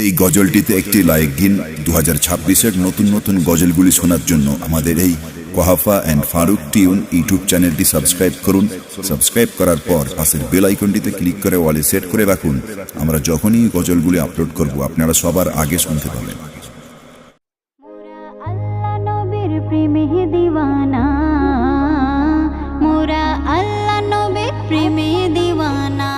এই গজলটিতে একটি লাইক দিন। 2026-এর নতুন নতুন গজলগুলি শোনার জন্য আমাদের এই Quhafa and Faruk tune YouTube চ্যানেলটি সাবস্ক্রাইব করুন। সাবস্ক্রাইব করার পর পাশের বেল আইকনটিতে ক্লিক করে ওয়ালে সেট করে রাখুন। আমরা যখনই গজলগুলি আপলোড করব আপনারা সবার আগে শুনতে পাবেন। আল্লাহ নবীর প্রেমে দিওয়ানা, মোরা আল্লাহ নবীর প্রেমে দিওয়ানা।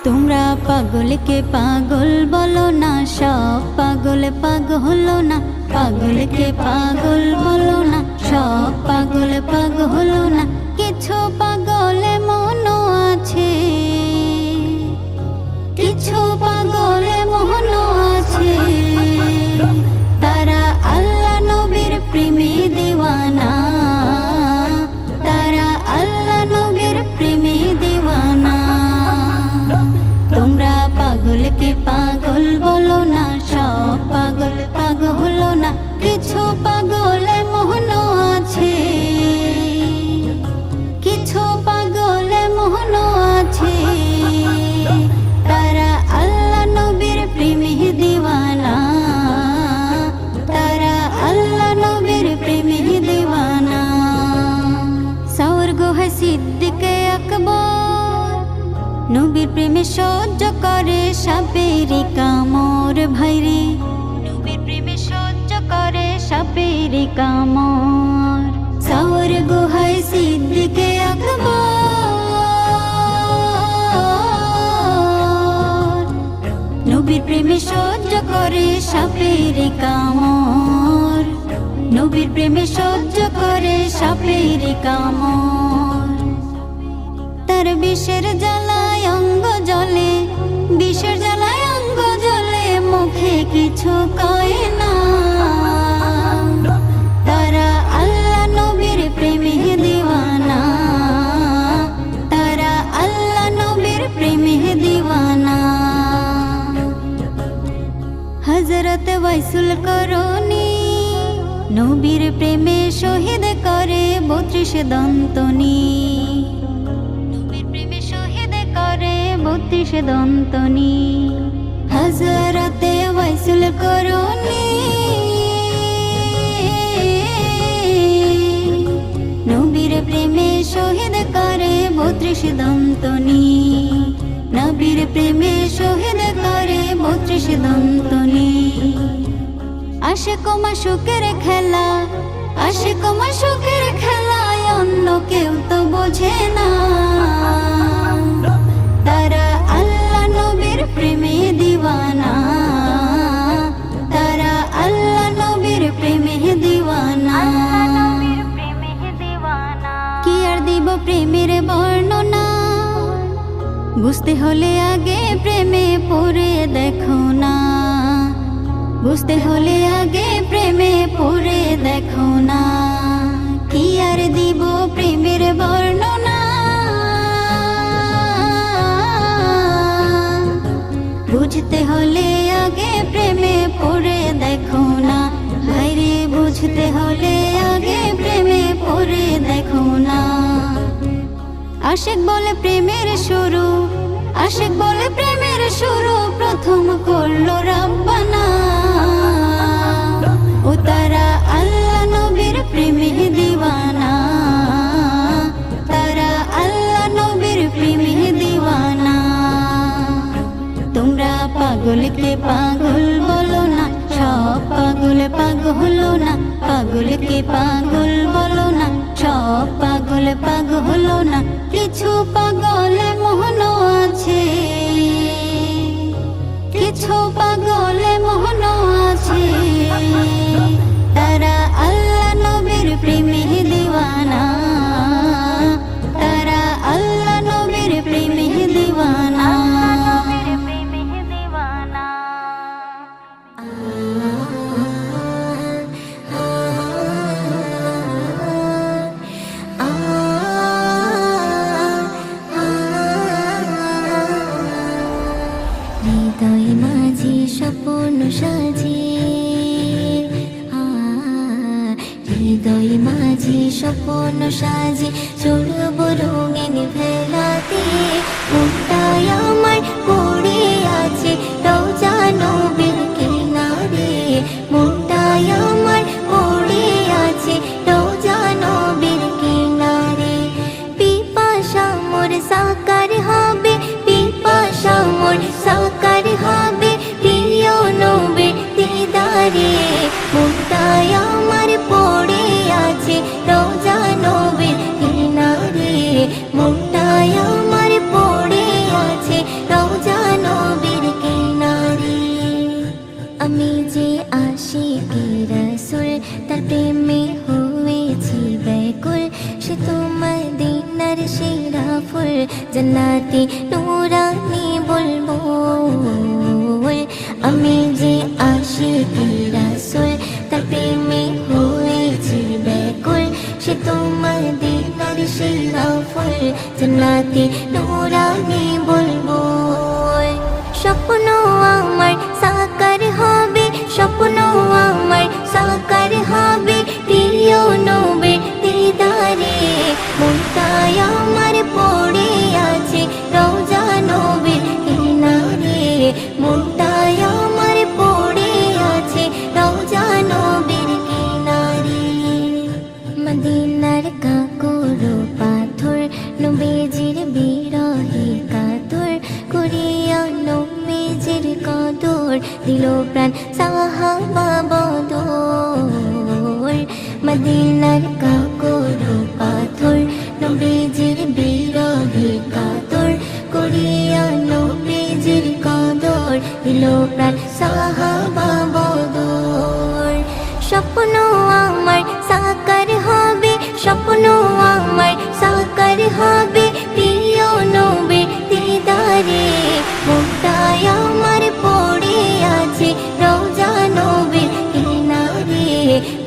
তোমরা পাগলকে পাগল বলো না, সব পাগল পাগল না। পাগলকে পাগল বলো না, সব পাগল পাগল না। কিছু পাগলে মনও আছে, কিছু পাগলে মনও আছে। তারা আল্লাহ নবীর প্রেমে দিওয়ানা, তারা আল্লাহ নবীর প্রেমে দিওয়ানা। তোমরা পাগলকে পাগল বলো না, সব পাগল পাগল না। কিছু পাগলে মনও আছে, কিছু পাগলে মনও আছে। তারা আল্লাহ নবীর প্রেমে দিওয়ানা, তারা আল্লাহ নবীর প্রেমে দিওয়ানা। সাওর গোহে সিদ্দিকে আকবর নবীর প্রেমে সহ্য করে সাপেরি কামড় ভাইরে। নবীর প্রেমে সহ্য করে সাপেরি কামড়। সাওর গোহায় সিদ্দিকে আকবর নবীর প্রেমে সহ্য করে সাপেরি কামড়। নবীর প্রেমে সহ্য করে সাপেরি কামড়। তার বিষের জ্বালায় অঙ্গ জ্বলে, বিষের জ্বালায় অঙ্গ জ্বলে, মুখে কিছু কয় না। তারা আল্লাহ নবীর প্রেমে দিওয়ানা, তারা আল্লাহ নবীর প্রেমে দিওয়ানা। হযরত ওয়াইসুল করনি নবীর প্রেমে শহীদ করে 32 দন্তনি। 32 দন্তনি। হযরতে ওয়াইসুল করনি নবীর প্রেমে শহীদ করে 32 দন্তনি। নবীর প্রেমে শহীদ করে 32 দন্তনি। আশিক মাশুকের খেলা, আশিক মাশুকের খেলায় অন্য কেউ তো বোঝে না। তারা আল্লাহ নবীর প্রেমে দিওয়ানা, তারা আল্লাহ নবীর প্রেমে দিওয়ানা। কি আর দিব প্রেমের বর্ণনা, বুঝতে হলে আগে প্রেমে পড়ে দেখো না। বুঝতে হলে আগে প্রেমে পড়ে দেখো না। কি আর দিব প্রেমের বর্ণনা, বুঝতে হলে আগে প্রেমে পড়ে দেখো না। ভাইরে বুঝতে হলে আগে প্রেমে পড়ে দেখো না। আশিক বলে প্রেমের শুরু, আশিক বলে প্রেমের শুরু প্রথম করলো রাব্বানা। ও তারা আল্লাহ নবীর প্রেমে দিওয়ানা, তারা আল্লাহ নবীর প্রেমে দিওয়ানা। তোমরা পাগলকে পাগল বলো না, সব পাগল পাগল না। পাগলকে পাগল বলো না, সব পাগল পাগল না। কিছু পাগলে মনও আছে, কিছু পাগলে মনও আছে। তারা আল্লাহ নবীর প্রেমে দিওয়ানা, তারা আল্লাহ নবীর প্রেমে দিওয়ানা। হৃদয় মাঝি স্বপ্ন সাজি, হৃদয় মাঝি স্বপ্ন সাজি, চড়ব রঙিন ভেলাতে। মুক্তায় আমার পড়ে আছে রওজা মনটাই আমার পড়ে আছে রওজা নবীর কিনারে। মদিনার কাঁকড় পাথর নবীজির বিরহে কাতর করিয়া নবীজির কদর দিল প্রাণ সাহাবা বদর। মদিনার কাঁকড় পাথর নবীজির বিরহে কাতর করিয়া নবীজির কদর দিল প্রাণ সাহাবা বদর। স্বপ্ন আমার সাকার হবে, স্বপ্ন আমার সাকার হবে প্রিয় নবীর দিদারে। মনটাই আমার পড়ে আছে রওজা নবীর কিনারে,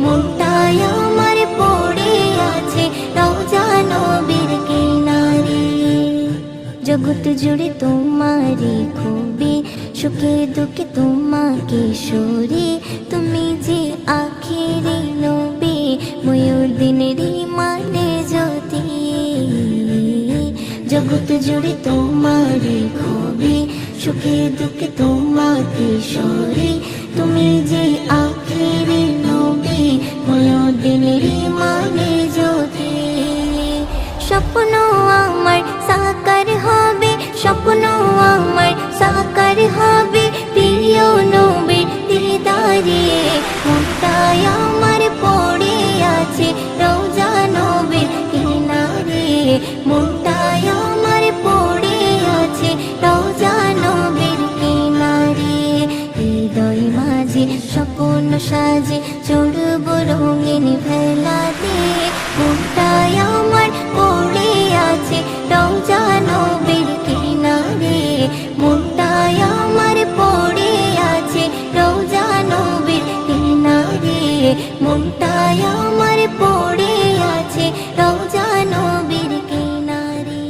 মনটাই আমার পড়ে আছে রওজা নবীর কিনারে। জগৎ জুড়ে তোমারই খুবই সুখে দুঃখে তোমাকে সরে, তুমি যে আখেরি নবী ময়ূরদিনের মানে জ্যোতি। জগৎ জুড়ে তোমারই খুবই সুখে দুঃখে তোমাকে সরে, তুমি যে আখেরি নবী ময়ূরদিনের মানে জ্যোতি। স্বপ্ন আমার সাকার হবে, স্বপ্ন আমার সাকার হবে প্রিয় নবীর দিদারে। মনটাই আমার পড়ে আছে রওজা নবীর কিনারে, মনটাই আমার পড়ে আছে রওজা নবীর কিনারে। হৃদয় মাঝে স্বপ্ন সাজে চড়ব রঙিন ভেলাতে, মনটাই আমার পড়ে আছে রওজা নবীর কিনারে, মনটাই আমার পড়ে আছে রওজা নবীর কিনারে, মনটাই আমার পড়ে আছে রওজা নবীর কিনারে।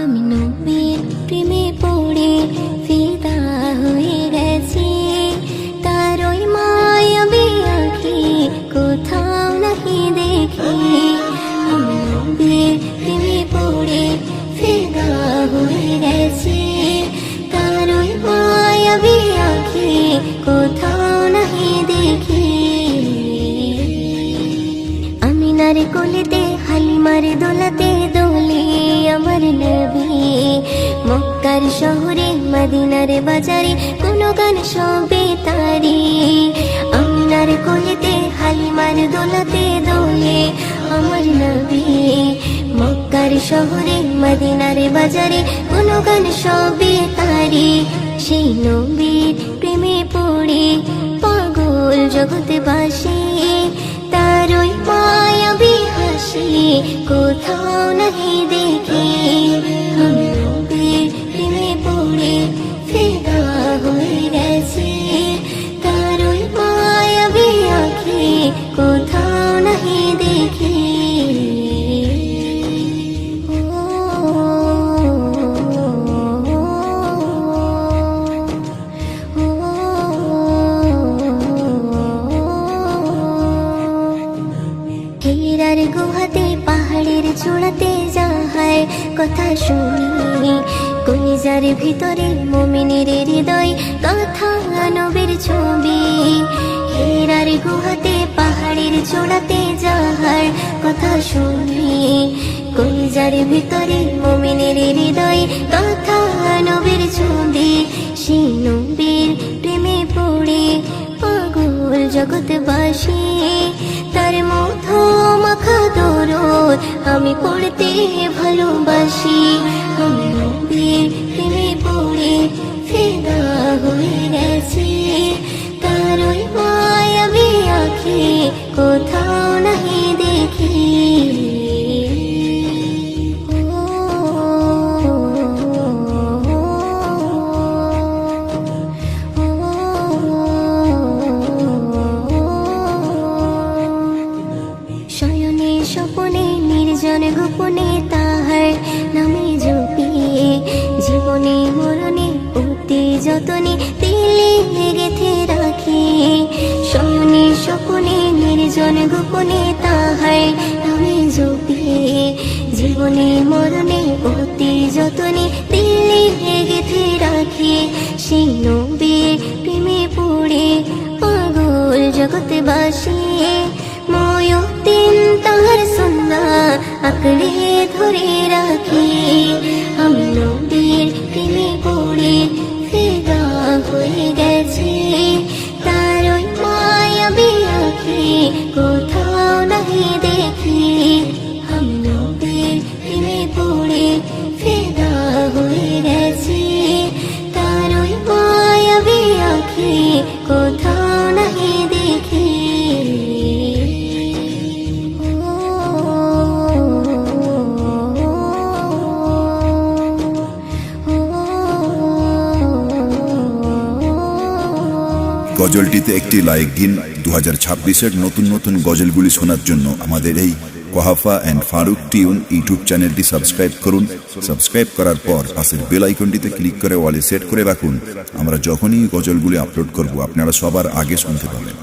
আমি নবীর প্রেমে পড়ে ফিদা হয়ে গেছি, তার ওই মায়াবী আঁখি কোথাও নাকি দেখি। আমি নবীর প্রেমে পড়ে ফিদা হয়ে গেছি, তার ওই মায়াবী আঁখি কোথাও নাকি দেখি। আমিনার কোলেতে হালিমার দোলাতে দোলে আমার নবী, মক্কার শহরে মদিনার বাজারে কোনো গান সবে তারি। আমিনার কোলেতে হালিমার দোলাতে দোলে আমার নবী, মক্কার শহরে মদিনার বাজারে কোনো গান সবে তারি। সেই নবীর প্রেমে পড়ে পাগল জগৎবাসী, তার ওই মায়াবী হাসি কোথাও নাহি দেখি। আমি নবীর প্রেমে পড়ে ফিদা হয়ে গেছি, তার ওই মায়াবী আঁখি কোথাও নাহি দেখি। হেরার গুহাতে পাহাড়ের চূড়াতে যাহার কথা শুনি, কলিজার ভিতরে মুমিনের হৃদয় কথা নবীর ছবি। হেরার গুহাতে পাহাড়ের চূড়াতে যাহার কথা শুনি, কলিজার ভিতরে মুমিনের হৃদয় কথা নবীর ছবি। সেই নবীর প্রেমে পড়ে পাগল জগৎবাসী, তার মতো মাখা দরদ আমি পড়তে ভালোবাসি। আমি নবীর প্রেমে পড়ে ফিদা হয়ে গেছি, তার ওই মায়াবী আঁখি কোথাও নাহি দেখি। শয়নে স্বপনে নির্জন গোপনে তাহার নামে জপিয়ে, জীবনে মরণে অতি যতনে দিলে গেথে রাখি। নির্জন গোপনে তাহার নামে জপিয়ে জীবনে মরণে অতি যতনে দিলে গেঁথে রাখি সেই নবীর প্রেমে পড়ে পাগল জগৎবাসী ময়ূতিন তাহার সুন্নাহ আঁকড়ে ধরে রাখি আমি নবীর প্রেমে পড়ে ফিদা হয়ে গেছি তার ওই মায়াবী আঁখি কোথাও নাহি দেখি আমি নবীর প্রেমে পড়ে ফিদা হয়ে গেছি তার ওই মায়াবী আঁখি কোথাও নাহি দেখি গজলটিতে একটি লাইক দিন। 2026-এর নতুন নতুন গজলগুলি শোনার জন্য আমাদের এই Quhafa and Faruk tune YouTube চ্যানেলটি সাবস্ক্রাইব করুন। সাবস্ক্রাইব করার পর পাশের বেল আইকনটিতে ক্লিক করে অলে সেট করে রাখুন। আমরা যখনই গজলগুলি আপলোড করব আপনারা সবার আগে শুনতে পাবেন।